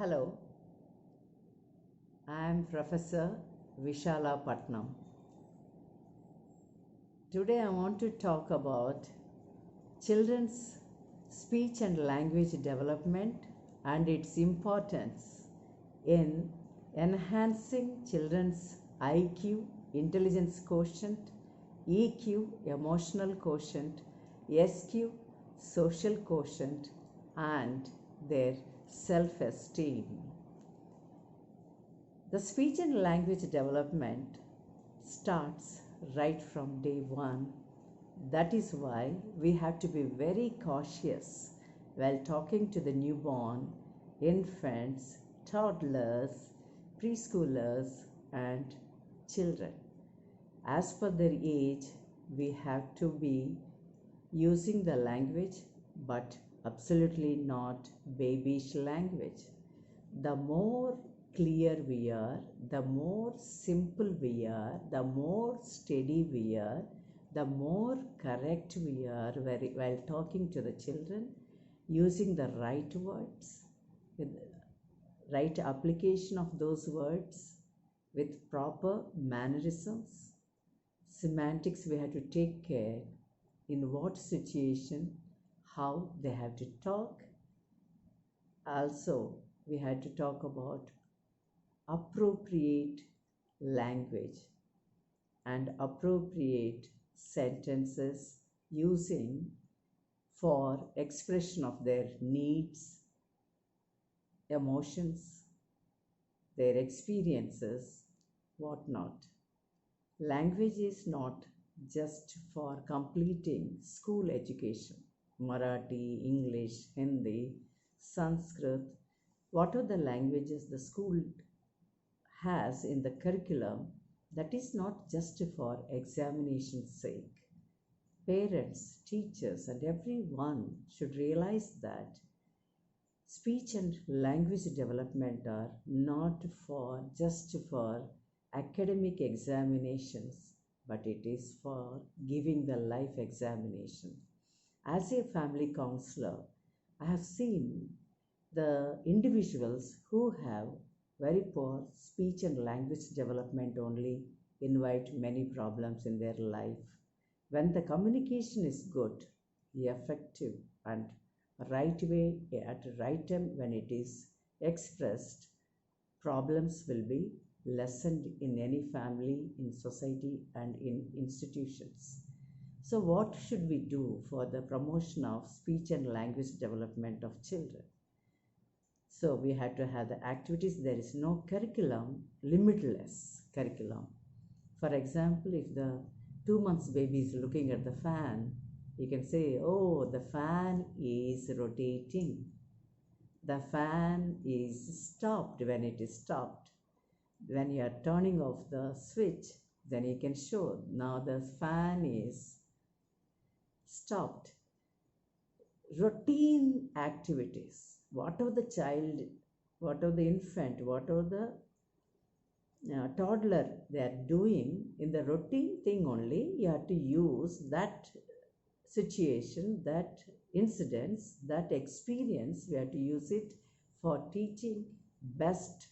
Hello, I am Professor Vishala Patnam. Today I want to talk about children's speech and language development and its importance in enhancing children's IQ, intelligence quotient, EQ, emotional quotient, SQ, social quotient, and their self-esteem. The speech and language development starts right from day one. That is why we have to be very cautious while talking to the newborn, infants, toddlers, preschoolers, and children. As per their age, we have to be using the language, but absolutely not babyish language. The more clear we are, the more simple we are, the more steady we are, the more correct we are while talking to the children, using the right words, with right application of those words, with proper mannerisms, semantics. We have to take care in what situation, how they have to talk. Also, we had to talk about appropriate language and appropriate sentences using for expression of their needs, emotions, their experiences, whatnot. Language is not just for completing school education. Marathi, English, Hindi, Sanskrit, what are the languages the school has in the curriculum, that is not just for examination's sake. Parents, teachers, and everyone should realize that speech and language development are not just for academic examinations, but it is for giving the life examination. As a family counselor, I have seen the individuals who have very poor speech and language development only invite many problems in their life. When the communication is good, effective, and right way at right time, when it is expressed, problems will be lessened in any family, in society, and in institutions. So what should we do for the promotion of speech and language development of children? So we had to have the activities. There is no curriculum, limitless curriculum. For example, if the 2 months baby is looking at the fan, you can say, oh, the fan is rotating. The fan is stopped when it is stopped. When you are turning off the switch, then you can show now the fan is stopped. Routine activities, whatever the child, whatever the infant, whatever the toddler they are doing, in the routine thing only, you have to use that situation, that incidents, that experience. We have to use it for teaching best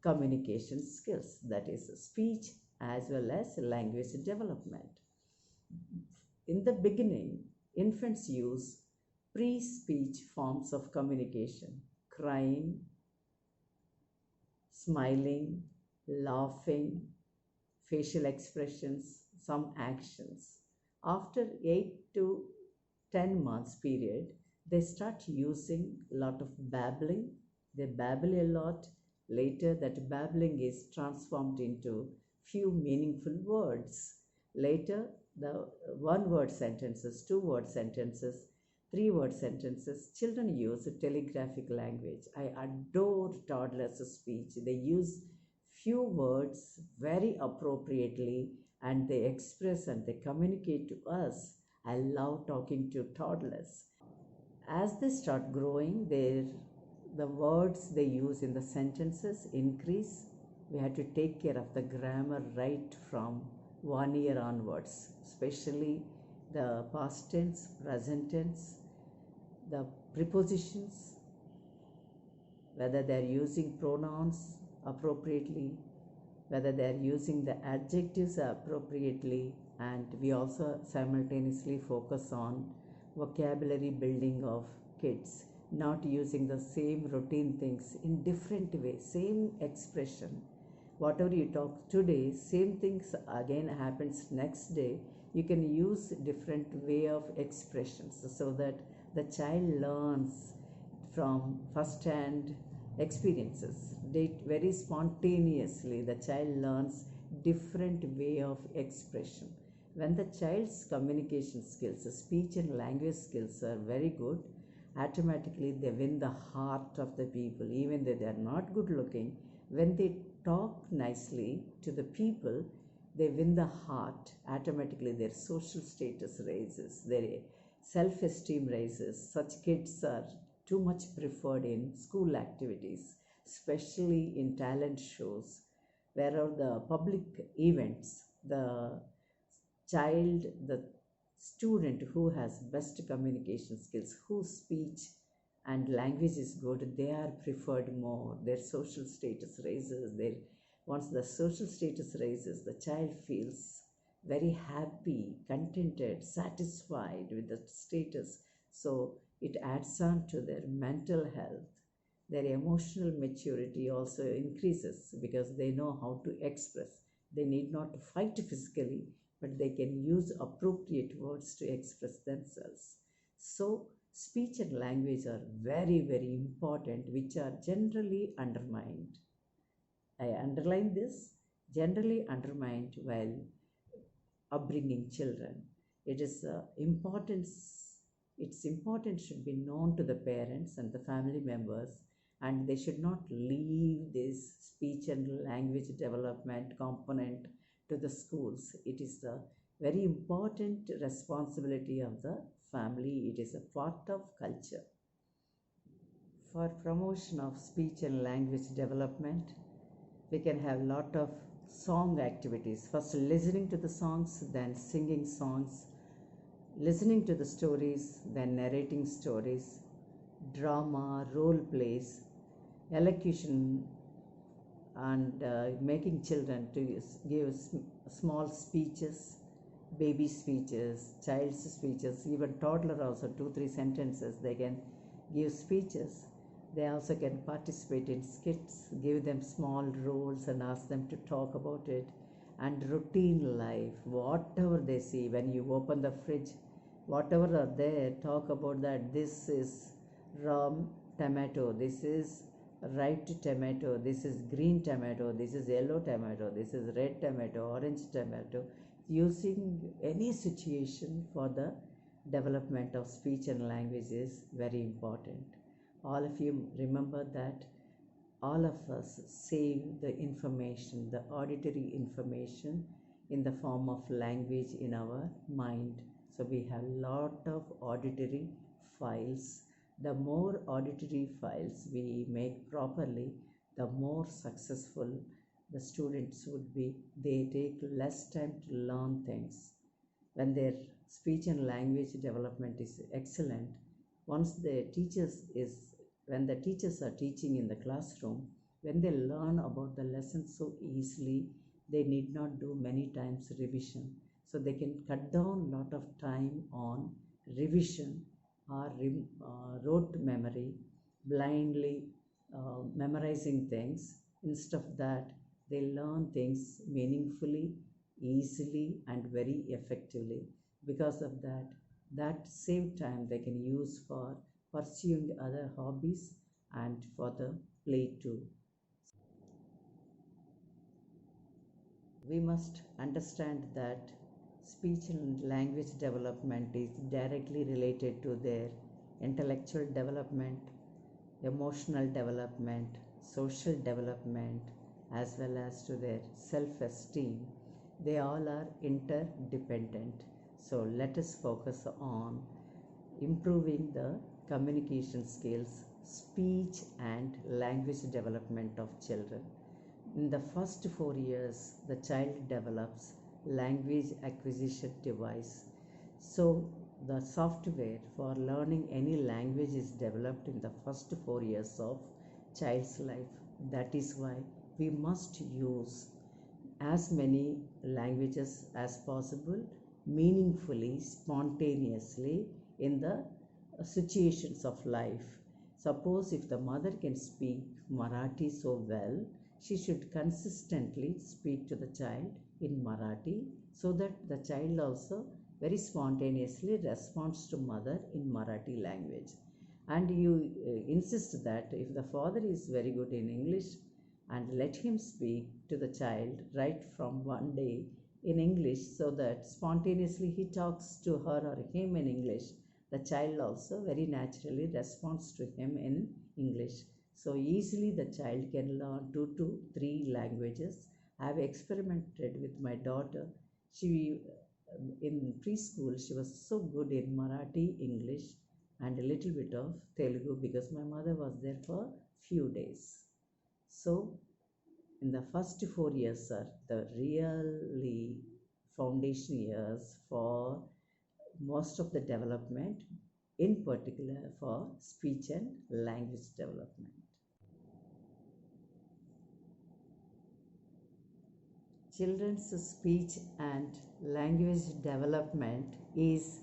communication skills, that is speech as well as language development. In the beginning, infants use pre-speech forms of communication: crying, smiling, laughing, facial expressions, some actions. After 8 to 10 months period, they start using a lot of babbling. They babble a lot. Later, that babbling is transformed into few meaningful words. Later, the one-word sentences, two-word sentences, three-word sentences. Children use telegraphic language. I adore toddlers' speech. They use few words very appropriately, and they express and they communicate to us. I love talking to toddlers. As they start growing, the words they use in the sentences increase. We have to take care of the grammar right from 1 year onwards, especially the past tense, present tense, the prepositions, whether they're using pronouns appropriately, whether they're using the adjectives appropriately, and we also simultaneously focus on vocabulary building of kids, not using the same routine things in different ways, same expression. Whatever you talk today, same things again happens next day. You can use different way of expressions so that the child learns from first hand experiences. Very spontaneously the child learns different way of expression. When the child's communication skills, speech and language skills are very good, automatically they win the heart of the people, even though they are not good looking. When they talk nicely to the people, they win the heart. Automatically their social status raises, their self-esteem raises. Such kids are too much preferred in school activities, especially in talent shows, wherever the public events, the child, the student who has best communication skills, whose speech and language is good, they are preferred more. Their social status raises. Once the social status raises, the child feels very happy, contented, satisfied with the status. So it adds on to their mental health. Their emotional maturity also increases because they know how to express. They need not to fight physically, but they can use appropriate words to express themselves. So speech and language are very, very important, which are generally undermined. I underline this, generally undermined while upbringing children. It is importance. Its importance should be known to the parents and the family members, and they should not leave this speech and language development component to the schools. It is a very important responsibility of the family. It is a part of culture. For promotion of speech and language development, we can have lot of song activities. First listening to the songs, then singing songs, listening to the stories, then narrating stories, drama, role plays, elocution, and making children to give small speeches, baby speeches, child's speeches, even toddler also 2-3 sentences they can give speeches. They also can participate in skits, give them small roles and ask them to talk about it. And routine life, whatever they see, when you open the fridge, whatever are there, talk about that. This is raw tomato, this is ripe tomato, this is green tomato, this is yellow tomato, this is red tomato, orange tomato. Using any situation for the development of speech and language is very important. All of you remember that all of us save the information, the auditory information, in the form of language in our mind. So we have lot of auditory files. The more auditory files we make properly, the more successful the students would be. They take less time to learn things. When their speech and language development is excellent, once the teachers is when the teachers are teaching in the classroom, when they learn about the lesson so easily, they need not do many times revision. So they can cut down lot of time on revision or rote memory, blindly memorizing things. Instead of that, they learn things meaningfully, easily, and very effectively. Because of that, that same time they can use for pursuing other hobbies and for the play too. We must understand that speech and language development is directly related to their intellectual development, emotional development, social development, as well as to their self-esteem. They all are interdependent. So let us focus on improving the communication skills, speech and language development of children. In the first 4 years, the child develops language acquisition device. So the software for learning any language is developed in the first 4 years of child's life. That is why we must use as many languages as possible, meaningfully, spontaneously in the situations of life. Suppose if the mother can speak Marathi so well, she should consistently speak to the child in Marathi so that the child also very spontaneously responds to mother in Marathi language. And you insist that if the father is very good in English, and let him speak to the child right from one day in English so that spontaneously he talks to her or him in English. The child also very naturally responds to him in English. So easily the child can learn 2 to 3 languages. I have experimented with my daughter. She in preschool she was so good in Marathi, English, and a little bit of Telugu because my mother was there for few days. So, in the first 4 years are the really foundation years for most of the development, in particular for speech and language development. Children's speech and language development is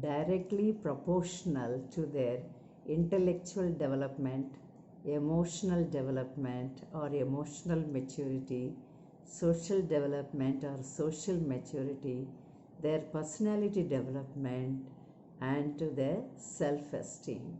directly proportional to their intellectual development, emotional development or emotional maturity, social development or social maturity, their personality development, and to their self esteem.